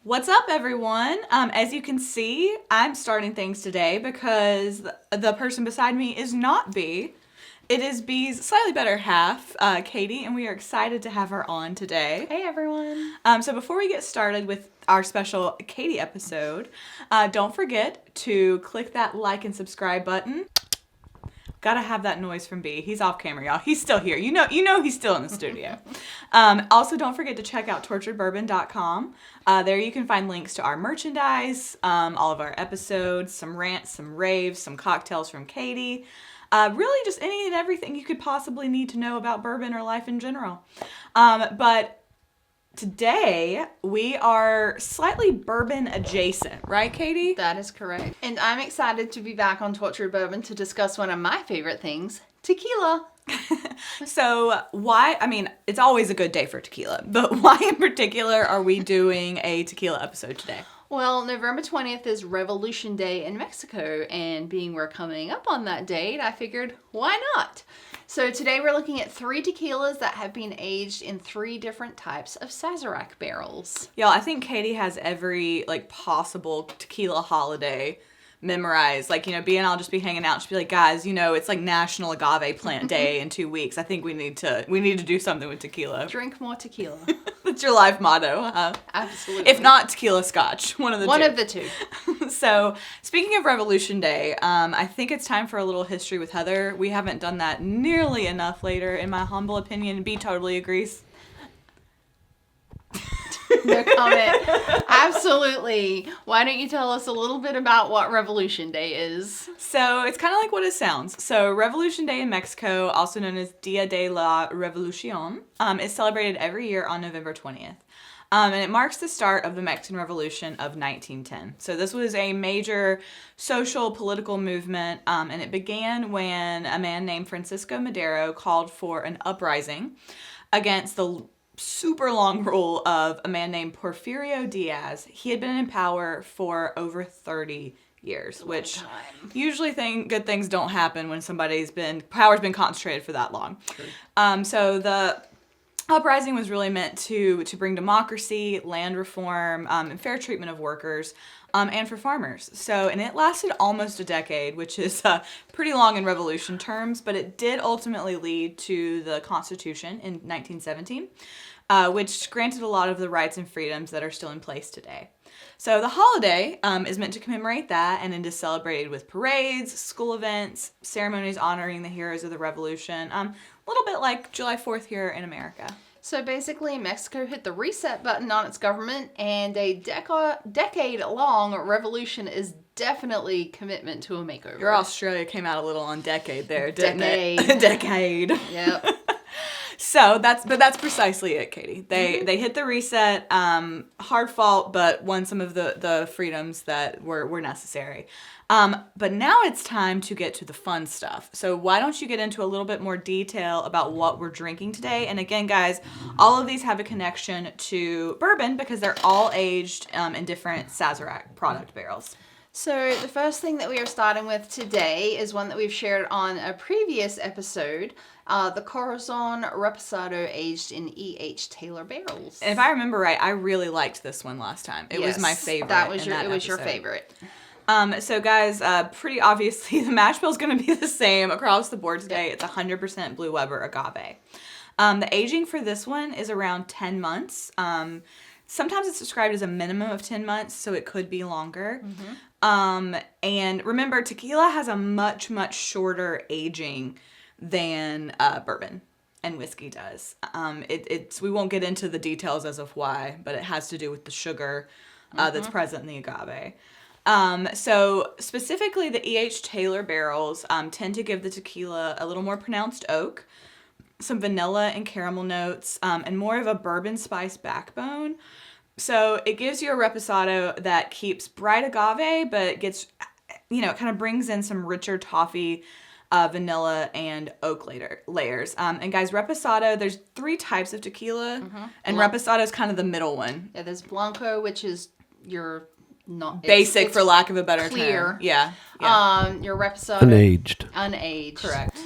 What's up, everyone? As you can see, I'm starting things today because the person beside me is not B. It is B's slightly better half, Katie, and we are excited to have her on today. Hey, everyone. So before we get started with our special Katie episode, don't forget to click that like and subscribe button. Gotta have that noise from B. He's off camera, y'all. He's still here. You know he's still in the studio. Also, don't forget to check out torturedbourbon.com. There you can find links to our merchandise, all of our episodes, some rants, some raves, some cocktails from Katie. Really just any and everything you could possibly need to know about bourbon or life in general. But today, we are slightly bourbon adjacent, right, Katie? That is correct. And I'm excited to be back on Tortured Bourbon to discuss one of my favorite things, tequila. So it's always a good day for tequila, but why in particular are we doing a tequila episode today? Well, November 20th is Revolution Day in Mexico, and being we're coming up on that date, I figured, why not? So today we're looking at 3 tequilas that have been aged in 3 different types of Sazerac barrels. Y'all, I think Katie has every, possible tequila holiday memorized. B and I'll just be hanging out. She'll be like, guys, it's like National Agave Plant Day in 2 weeks. I think we need to do something with tequila. Drink more tequila. That's your life motto, huh? Absolutely. If not tequila, scotch. One of the two. So, speaking of Revolution Day, I think it's time for a little history with Heather. We haven't done that nearly enough later, in my humble opinion. B totally agrees. No comment. Absolutely. Why don't you tell us a little bit about what Revolution Day is? So it's kind of like what it sounds. So Revolution Day in Mexico, also known as Dia de la Revolución, is celebrated every year on November 20th. And it marks the start of the Mexican Revolution of 1910. So this was a major social, political movement, and it began when a man named Francisco Madero called for an uprising against the super long rule of a man named Porfirio Diaz. He had been in power for over 30 years, which usually good things don't happen when power's been concentrated for that long. So the uprising was really meant to bring democracy, land reform, and fair treatment of workers, and for farmers. And it lasted almost a decade, which is pretty long in revolution terms, but it did ultimately lead to the Constitution in 1917, which granted a lot of the rights and freedoms that are still in place today. So the holiday is meant to commemorate that, and it is celebrated with parades, school events, ceremonies honoring the heroes of the revolution, a little bit like July 4th here in America. So basically, Mexico hit the reset button on its government, and a decade-long revolution is definitely commitment to a makeover. Your Australia came out a little on decade there, didn't Decade. it? Decade. Yep. So that's precisely it, Katie. They hit the reset, hard fought, but won some of the freedoms that were necessary. But now it's time to get to the fun stuff. So why don't you get into a little bit more detail about what we're drinking today? And again, guys, all of these have a connection to bourbon because they're all aged in different Sazerac product barrels. So the first thing that we are starting with today is one that we've shared on a previous episode, the Corazón Reposado aged in E.H. Taylor barrels. And if I remember right, I really liked this one last time. It was my favorite. It was your favorite. So guys, pretty obviously the mash bill is going to be the same across the board today. It's 100% Blue Weber Agave. The aging for this one is around 10 months. Sometimes it's described as a minimum of 10 months, so it could be longer. Mm-hmm. And remember, tequila has a much, much shorter aging than bourbon and whiskey does. We won't get into the details as of why, but it has to do with the sugar that's present in the agave. So specifically the E.H. Taylor barrels tend to give the tequila a little more pronounced oak, some vanilla and caramel notes, and more of a bourbon-spice backbone. So it gives you a reposado that keeps bright agave, but gets, it kind of brings in some richer toffee, vanilla, and oak layers. And guys, reposado, there's 3 types of tequila, and reposado is kind of the middle one. Yeah, there's Blanco, which is your not basic, for lack of a better clear. term. Yeah. Your Reposado. Unaged. Correct.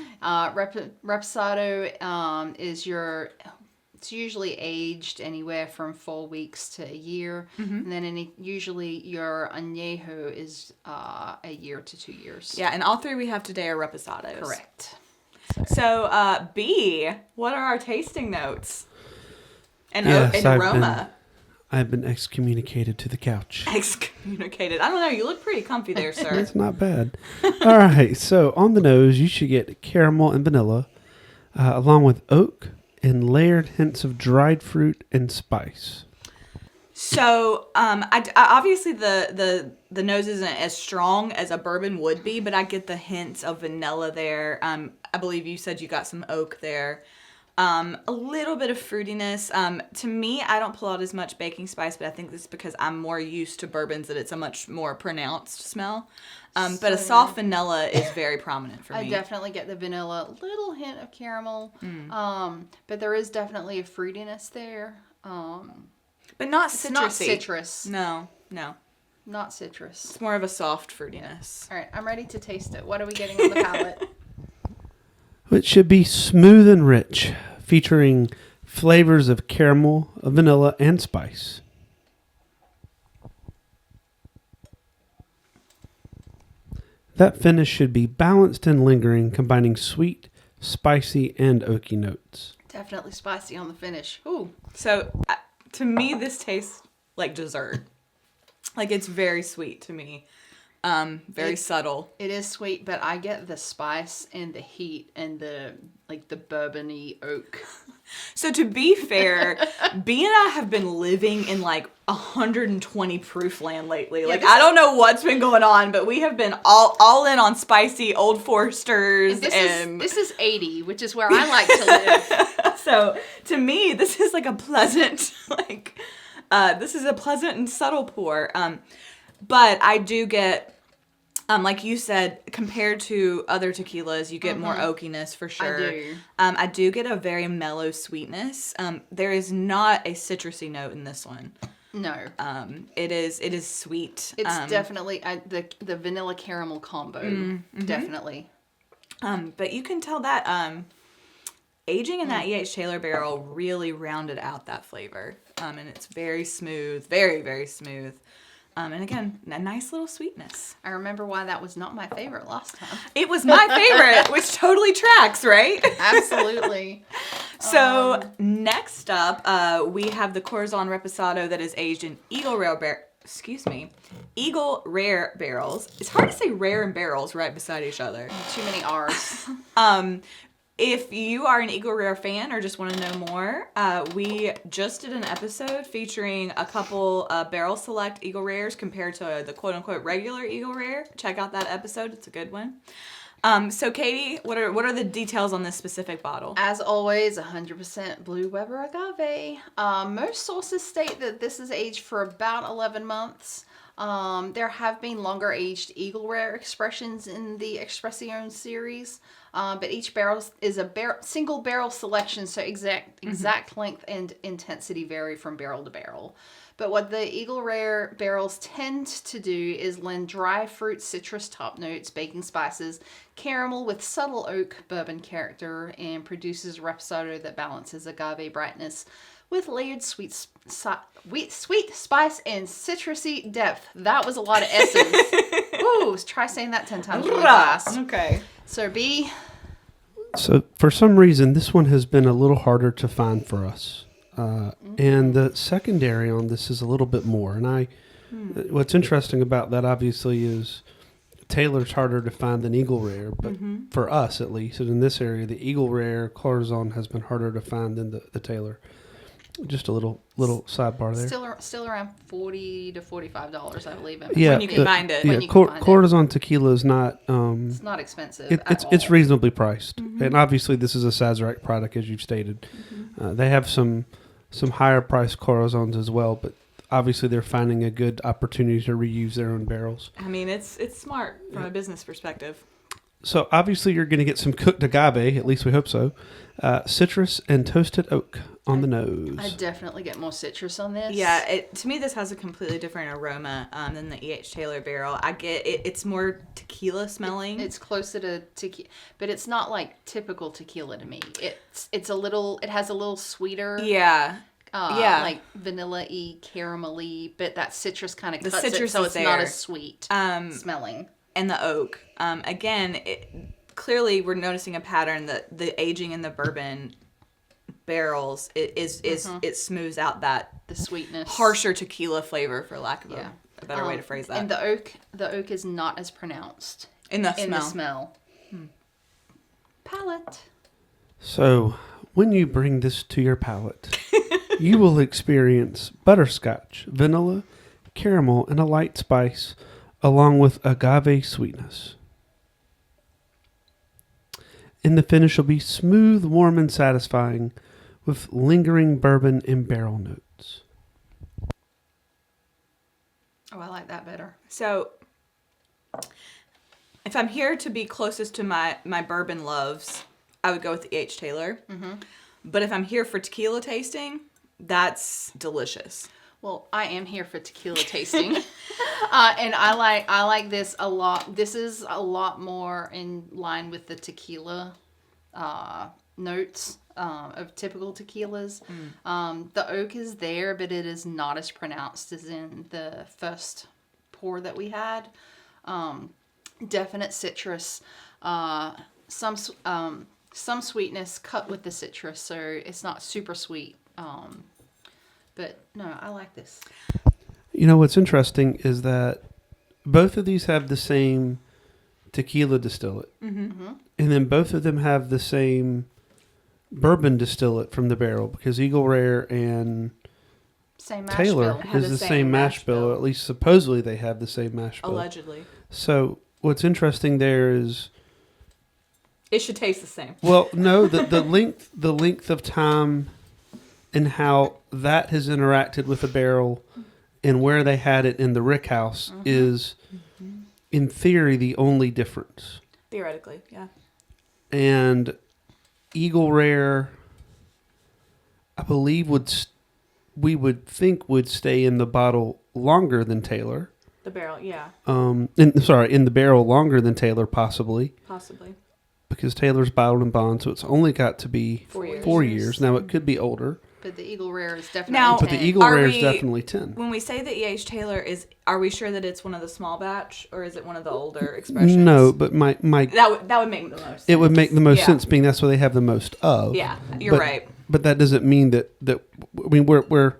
Reposado is your It's usually aged anywhere from 4 weeks to a year. And then usually your añejo is a year to 2 years. Yeah, and all three we have today are reposados. Correct. So, B, what are our tasting notes? And, Yes, and aroma? I've been excommunicated to the couch. Excommunicated. I don't know. You look pretty comfy there, sir. It's not bad. All right. So on the nose, you should get caramel and vanilla, along with oak and layered hints of dried fruit and spice. So, obviously the nose isn't as strong as a bourbon would be, but I get the hints of vanilla there. I believe you said you got some oak there. A little bit of fruitiness. To me, I don't pull out as much baking spice, but I think this is because I'm more used to bourbons that it's a much more pronounced smell. But a soft vanilla is very prominent for me. I definitely get the vanilla, little hint of caramel. But there is definitely a fruitiness there. But not citrusy. Not citrus. No. Not citrus. It's more of a soft fruitiness. All right, I'm ready to taste it. What are we getting on the palate? It should be smooth and rich, featuring flavors of caramel, vanilla, and spice. That finish should be balanced and lingering, combining sweet, spicy, and oaky notes. Definitely spicy on the finish. Ooh. So, to me, this tastes like dessert. Like, it's very sweet to me. Very subtle. It is sweet, but I get the spice and the heat and the bourbon-y oak. So to be fair, B and I have been living in like 120 proof land lately. Like, I don't know what's been going on, but we have been all in on spicy Old Foresters. This is 80, which is where I like to live. So to me, this is like a pleasant, this is a pleasant and subtle pour. But I do get, like you said, compared to other tequilas, you get more oakiness for sure. I do. I do get a very mellow sweetness. There is not a citrusy note in this one. No. It is sweet. It's definitely the vanilla caramel combo. Definitely. But you can tell that aging in that E.H. Taylor barrel really rounded out that flavor. And it's very smooth, very, very smooth. And again, a nice little sweetness. I remember why that was not my favorite last time. It was my favorite, which totally tracks, right? Absolutely. So next up, we have the Corazón Reposado that is aged in Eagle Rare barrels. It's hard to say rare and barrels right beside each other. Too many R's. If you are an Eagle Rare fan or just want to know more, we just did an episode featuring a couple barrel select Eagle Rares compared to the quote-unquote regular Eagle Rare. Check out that episode. It's a good one. So Katie, what are the details on this specific bottle? As always, 100% Blue Weber Agave. Most sources state that this is aged for about 11 months. There have been longer aged Eagle Rare expressions in the Expression series, but each barrel is a single barrel selection, so exact length and intensity vary from barrel to barrel. But what the Eagle Rare barrels tend to do is lend dry fruit, citrus top notes, baking spices, caramel with subtle oak bourbon character, and produces reposado that balances agave brightness with layered sweet spice and citrusy depth. That was a lot of S's. Ooh, try saying that 10 times really fast. Okay. So B. So for some reason, this one has been a little harder to find for us. And the secondary on this is a little bit more. And what's interesting about that, obviously, is Taylor's harder to find than Eagle Rare. But for us, at least, and in this area, the Eagle Rare Corazon has been harder to find than the Taylor. Just a little sidebar there. Still around $40 to $45, I believe. Yeah, when you can find it. Yeah, Corazon tequila is not. It's not expensive. It's reasonably priced, and obviously this is a Sazerac product, as you've stated. They have some higher priced Corazons as well, but obviously they're finding a good opportunity to reuse their own barrels. I mean, it's smart from a business perspective. So obviously you're going to get some cooked agave, at least we hope so. Citrus and toasted oak on the nose. I definitely get more citrus on this. Yeah, to me this has a completely different aroma than the E.H. Taylor barrel. I get it. It's more tequila smelling. It's closer to tequila, but it's not like typical tequila to me. It's a little. It has a little sweeter. Yeah. Like vanilla-y, caramel-y, but that citrus kind of cuts it, so it's not as sweet smelling. And the oak. Again, clearly we're noticing a pattern that the aging in the bourbon barrels it smooths out the sweetness, harsher tequila flavor, for lack of a better way to phrase that. And the oak is not as pronounced in the smell. Palate. So when you bring this to your palate, you will experience butterscotch, vanilla, caramel, and a light spice, along with agave sweetness. And the finish will be smooth, warm, and satisfying with lingering bourbon and barrel notes. Oh, I like that better. So if I'm here to be closest to my bourbon loves, I would go with the H. Taylor. Mm-hmm. But if I'm here for tequila tasting, that's delicious. Well, I am here for tequila tasting, and I like this a lot. This is a lot more in line with the tequila notes of typical tequilas. The oak is there, but it is not as pronounced as in the first pour that we had. Definite citrus, some sweetness cut with the citrus, so it's not super sweet. But no, I like this. You know, what's interesting is that both of these have the same tequila distillate. Mm-hmm. And then both of them have the same bourbon distillate from the barrel, because Eagle Rare and Taylor is the same mash bill. At least supposedly they have the same mash bill. Allegedly. So what's interesting there is it should taste the same. Well, no, the length of time and how that has interacted with the barrel and where they had it in the rick house is, in theory, the only difference. Theoretically, yeah. And Eagle Rare, I believe, we would think would stay in the bottle longer than Taylor. The barrel, yeah. In the barrel longer than Taylor, possibly. Possibly. Because Taylor's bottled in bond, so it's only got to be 4 years. Now, it could be older. But the Eagle Rare is definitely 10. But the Eagle Rare is definitely 10. When we say the E.H. Taylor, are we sure that it's one of the small batch, or is it one of the older expressions? No, but my that would make the most sense. It would make the most sense, being that's what they have the most of. Yeah, you're right. But that doesn't mean that I mean, we're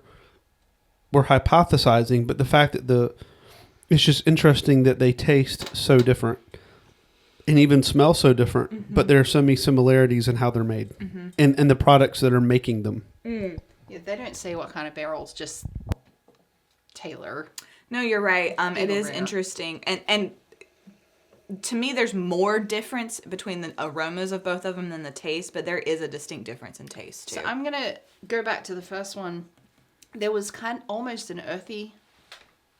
hypothesizing, but the fact that it's just interesting that they taste so different and even smell so different, but there are so many similarities in how they're made and the products that are making them. Yeah, they don't say what kind of barrels, just Taylor. No, you're right. It is Rare. interesting. And to me, there's more difference between the aromas of both of them than the taste, but there is a distinct difference in taste, too. So I'm going to go back to the first one. There was almost an earthy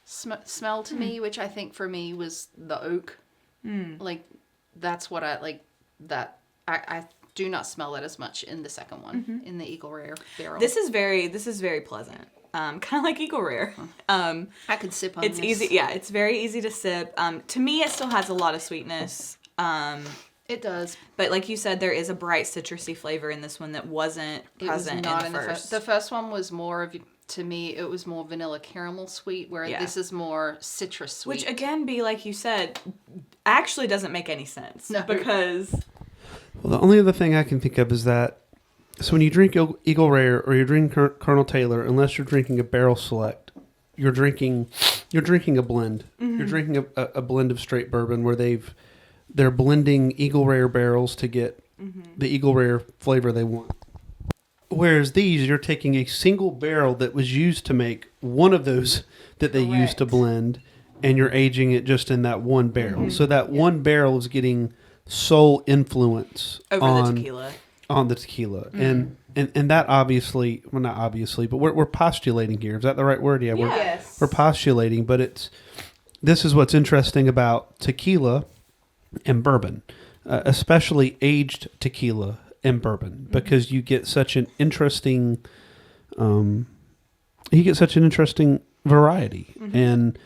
smell to me, which I think for me was the oak. Like, that's what I like. That I do not smell it as much in the second one, in the Eagle Rare barrel. This is very pleasant. Kind of like Eagle Rare. I could sip on it's this. Easy. Yeah, it's very easy to sip. To me, it still has a lot of sweetness. It does. But like you said, there is a bright citrusy flavor in this one that wasn't present in the first. The first one was more of, to me, it was more vanilla caramel sweet, where this is more citrus sweet. Which, again, like you said, actually doesn't make any sense. No. Because... Well, the only other thing I can think of is that, so when you drink Eagle Rare or you drink Colonel Taylor, unless you're drinking a barrel select, you're drinking a blend. You're drinking a blend of straight bourbon where they're blending Eagle Rare barrels to get the Eagle Rare flavor they want. Whereas these, you're taking a single barrel that was used to make one of those that they used to blend, and you're aging it just in that one barrel. So that one barrel is getting sole influence over the tequila. On the tequila. And that obviously, well, not obviously, but we're postulating here. Is that the right word? Yeah. Yes. We're postulating, but this is what's interesting about tequila and bourbon. especially aged tequila and bourbon, because you get such an interesting, variety. And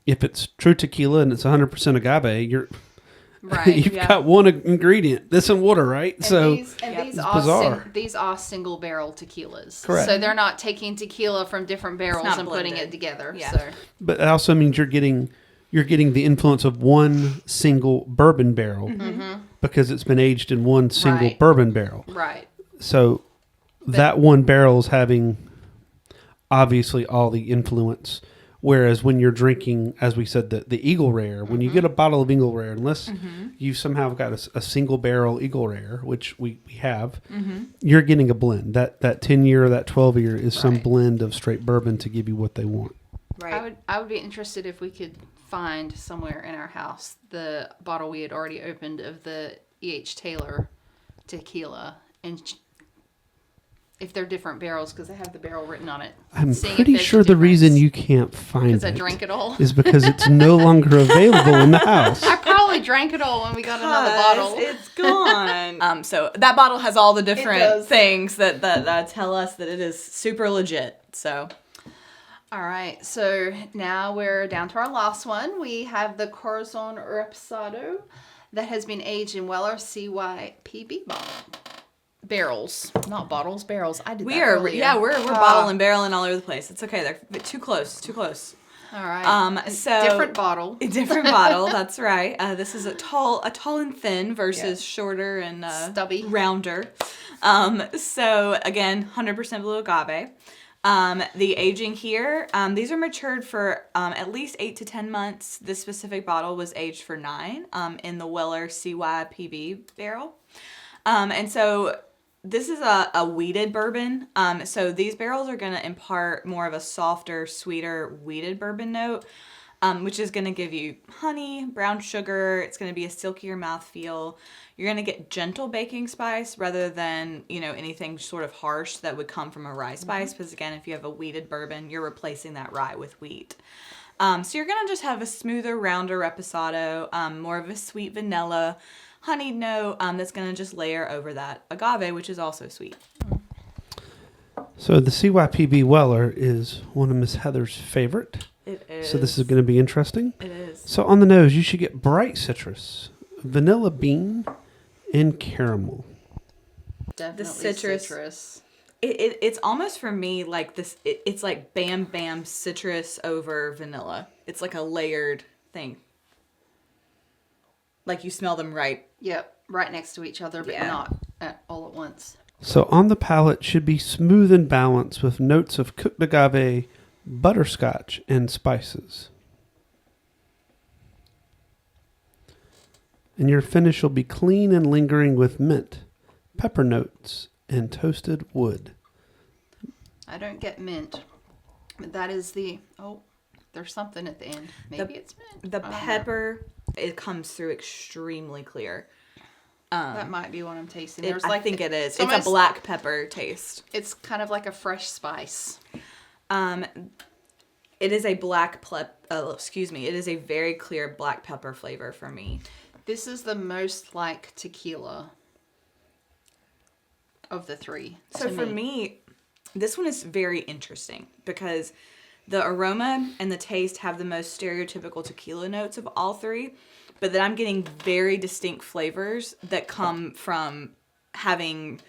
if it's true tequila and it's 100% agave, you've got one ingredient, this and water, right? And bizarre. These are single barrel tequilas. Correct. So they're not taking tequila from different barrels and blended. putting it together. Yeah. So. But it also means you're getting the influence of one single bourbon barrel because it's been aged in one single bourbon barrel. Right. So that one barrel is having obviously all the influence. Whereas when you're drinking, as we said, the Eagle Rare, when you get a bottle of Eagle Rare, unless you somehow got a single barrel Eagle Rare, which we have, you're getting a blend. That 10-year or that 12-year is some blend of straight bourbon to give you what they want. Right. I would be interested if we could find somewhere in our house the bottle we had already opened of the E.H. Taylor tequila, and if they're different barrels, because they have the barrel written on it. I'm pretty sure the reason you can't find it because I drank it all is because it's no longer available in the house. I probably drank it all when we got another bottle. It's gone. So that bottle has all the different things that tell us that it is super legit. So. All right, so now we're down to our last one. We have the Corazón Reposado that has been aged in Weller CYPB barrels, not bottles, barrels. I did that earlier. We're bottle and barreling all over the place. It's okay. They're too close. All right. So different bottle. Different bottle. That's right. This is a tall and thin versus shorter and stubby, rounder. So again, 100% blue agave. The aging here, these are matured for at least 8 to 10 months. This specific bottle was aged for 9 in the Weller CYPB barrel. And so this is a wheated bourbon. So these barrels are going to impart more of a softer, sweeter wheated bourbon note, which is going to give you honey, brown sugar. It's going to be a silkier mouthfeel. You're going to get gentle baking spice rather than, anything sort of harsh that would come from a rye spice. Because again, if you have a wheated bourbon, you're replacing that rye with wheat. So you're going to just have a smoother, rounder reposado, more of a sweet vanilla honey note that's going to just layer over that agave, which is also sweet. So the CYPB Weller is one of Miss Heather's favorite. It is. So this is going to be interesting. It is. So on the nose, you should get bright citrus, vanilla bean, and caramel. Definitely the citrus. It's almost for me like this. It's like bam bam citrus over vanilla. It's like a layered thing. Like you smell them right. Yep, right next to each other, but not all at once. So on the palate should be smooth and balanced with notes of cooked agave, butterscotch, and spices. And your finish will be clean and lingering with mint, pepper notes, and toasted wood. I don't get mint, but that is there's something at the end. Maybe it's mint. The pepper, it comes through extremely clear. That might be what I'm tasting. I think it is. It's a black pepper taste. It's kind of like a fresh spice. It is a it is a very clear black pepper flavor for me. This is the most like tequila of the three. So for me, this one is very interesting because the aroma and the taste have the most stereotypical tequila notes of all three, but then I'm getting very distinct flavors that come from having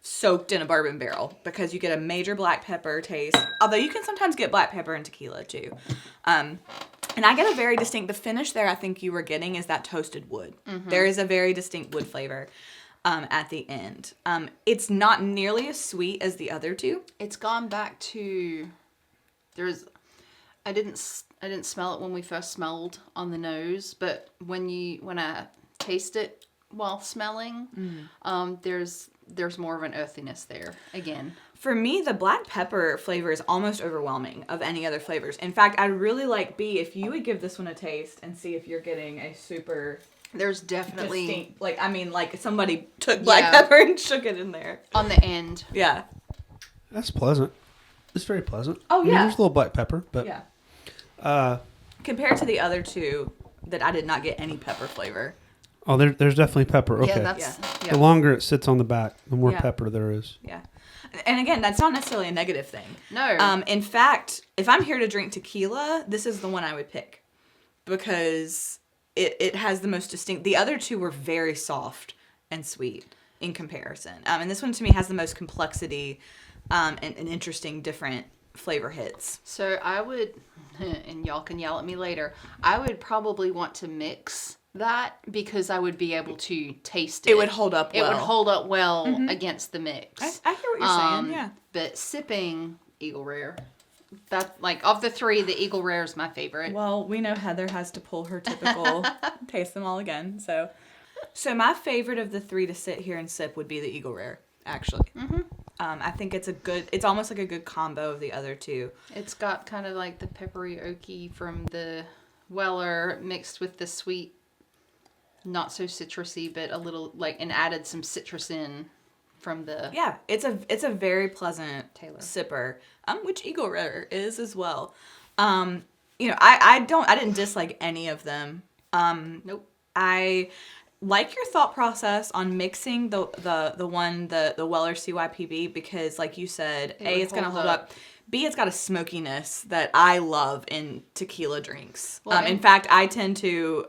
soaked in a bourbon barrel, because you get a major black pepper taste, although you can sometimes get black pepper in tequila too. And I get a very distinct, the finish there I think you were getting is that toasted wood. Mm-hmm. There is a very distinct wood flavor at the end. It's not nearly as sweet as the other two. It's gone back to, I didn't smell it when we first smelled on the nose, but when I taste it while smelling, there's more of an earthiness there again. For me, the black pepper flavor is almost overwhelming of any other flavors. In fact, I'd really like if you would give this one a taste and see if you're getting a super... There's definitely... distinct, like somebody took black pepper and shook it in there. On the end. Yeah. That's pleasant. It's very pleasant. Oh, yeah. There's a little black pepper, but... Yeah. Compared to the other two, that I did not get any pepper flavor. Oh, there's definitely pepper. Okay. Yeah, that's Yeah. The longer it sits on the back, the more Yeah. pepper there is. Yeah. And again, that's not necessarily a negative thing. No. In fact, if I'm here to drink tequila, this is the one I would pick because it has the most distinct. The other two were very soft and sweet in comparison. And this one to me has the most complexity and interesting different flavor hits. So I would, and y'all can yell at me later, I would probably want to mix that because I would be able to taste it. It would hold up well. It would hold up well against the mix. I hear what you're saying, yeah. But sipping Eagle Rare, that, like, of the three, the Eagle Rare is my favorite. Well, we know Heather has to pull her typical taste them all again. So my favorite of the three to sit here and sip would be the Eagle Rare, actually. Mm-hmm. I think it's almost like a good combo of the other two. It's got kind of like the peppery oaky from the Weller mixed with the sweet, not so citrusy, but a little like, and added some citrus in from the it's a very pleasant Taylor sipper, which Eagle Rare is as well. I didn't dislike any of them. Nope. I like your thought process on mixing the Weller CYPB because, like you said, it's going to hold up. B, it's got a smokiness that I love in tequila drinks. Well, in fact, I tend to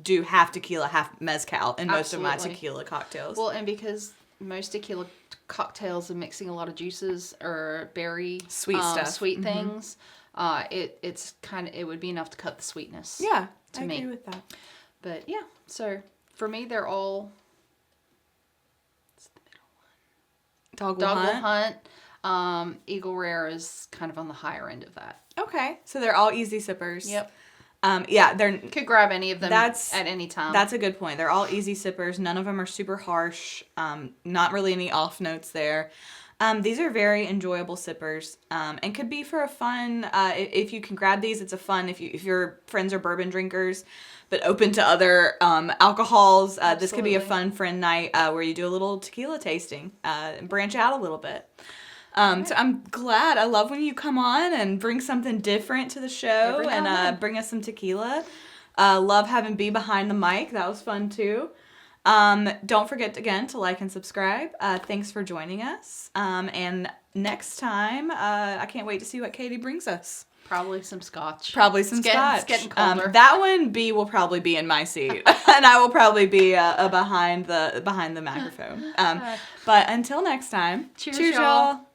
do half tequila, half mezcal in most of my tequila cocktails. Well, and because most tequila cocktails are mixing a lot of juices or berry sweet stuff, sweet things, it would be enough to cut the sweetness. Yeah, to I me. agree with that. But yeah, so for me, they're all. What's the middle one? Dogwood Hunt. Eagle Rare is kind of on the higher end of that. Okay, so they're all easy sippers. Yep. They're Could grab any of them at any time. That's a good point. They're all easy sippers. None of them are super harsh. Not really any off notes there. These are very enjoyable sippers, and could be for a fun. If you can grab these, it's a fun. If your friends are bourbon drinkers, but open to other alcohols, this could be a fun friend night where you do a little tequila tasting and branch out a little bit. So I'm glad. I love when you come on and bring something different to the show and bring us some tequila. Love having B behind the mic. That was fun too. Don't forget again to like and subscribe. Thanks for joining us. And next time, I can't wait to see what Katie brings us. Probably some scotch. Scotch. It's getting colder. That one, B will probably be in my seat, and I will probably be behind the microphone. But until next time, cheers y'all.